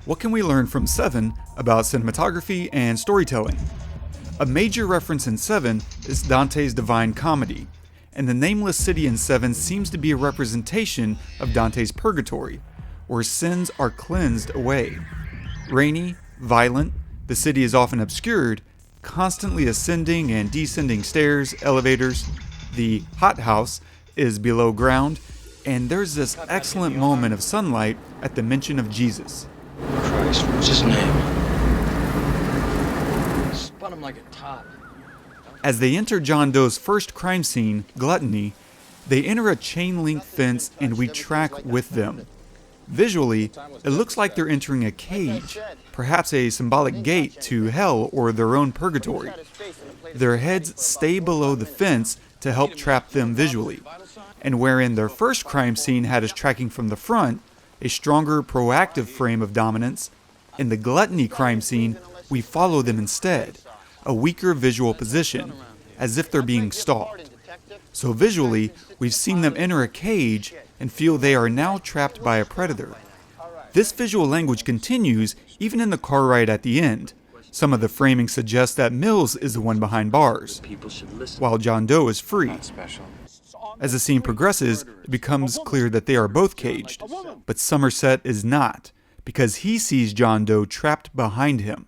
What can we learn from Seven about cinematography and storytelling? A major reference in Seven is Dante's Divine Comedy, and the nameless city in Seven seems to be a representation of Dante's purgatory, where sins are cleansed away. Rainy, violent, the city is often obscured, constantly ascending and descending stairs, elevators. The hothouse is below ground, and there's this excellent moment of sunlight at the mention of Jesus. Christ, what's his name? Spun him like a top. As they enter John Doe's first crime scene, gluttony, they enter a chainlink fence and we track with them. Visually, it looks like they're entering a cage, perhaps a symbolic gate to hell or their own purgatory. Their heads stay below the fence to help trap them visually, and wherein their first crime scene had us tracking from the front, a stronger proactive frame of dominance, in the gluttony crime scene, we follow them instead, a weaker visual position, as if they're being stalked. So visually, we've seen them enter a cage and feel they are now trapped by a predator. This visual language continues even in the car ride at the end. Some of the framing suggests that Mills is the one behind bars, while John Doe is free. As the scene progresses, it becomes clear that they are both caged, but Somerset is not, because he sees John Doe trapped behind him,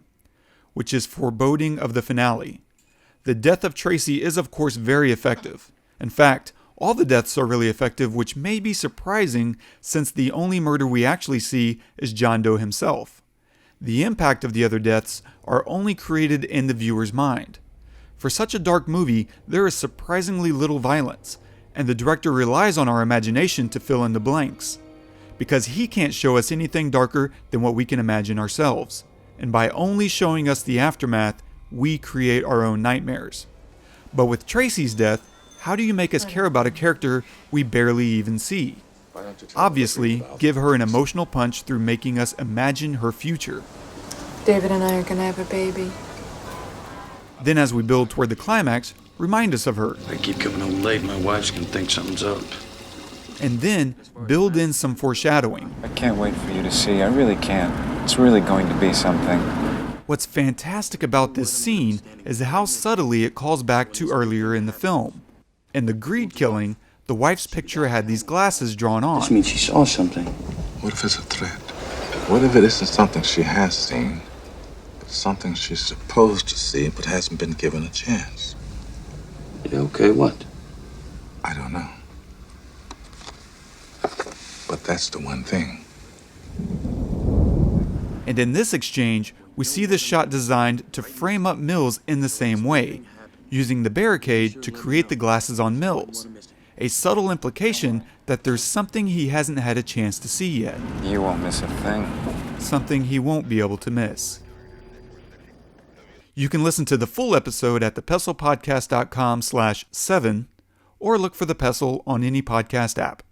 which is foreboding of the finale. The death of Tracy is of course very effective. In fact, all the deaths are really effective, which may be surprising since the only murder we actually see is John Doe himself. The impact of the other deaths are only created in the viewer's mind. For such a dark movie, there is surprisingly little violence, and the director relies on our imagination to fill in the blanks, because he can't show us anything darker than what we can imagine ourselves. And by only showing us the aftermath, we create our own nightmares. But with Tracy's death, how do you make us care about a character we barely even see? Obviously, give her an emotional punch through making us imagine her future. David and I are gonna have a baby. Then as we build toward the climax, remind us of her. I keep coming home late, my wife's gonna think something's up. And then build in some foreshadowing. I can't wait for you to see. I really can't. It's really going to be something. What's fantastic about this scene is how subtly it calls back to earlier in the film. In the greed killing, the wife's picture had these glasses drawn on. This means she saw something. What if it's a threat? What if it isn't something she has seen, but something she's supposed to see but hasn't been given a chance? Yeah, okay, what? I don't know. But that's the one thing. And in this exchange, we see the shot designed to frame up Mills in the same way, using the barricade to create the glasses on Mills. A subtle implication that there's something he hasn't had a chance to see yet. You won't miss a thing. Something he won't be able to miss. You can listen to the full episode at thepestlepodcast.com/7 or look for The Pestle on any podcast app.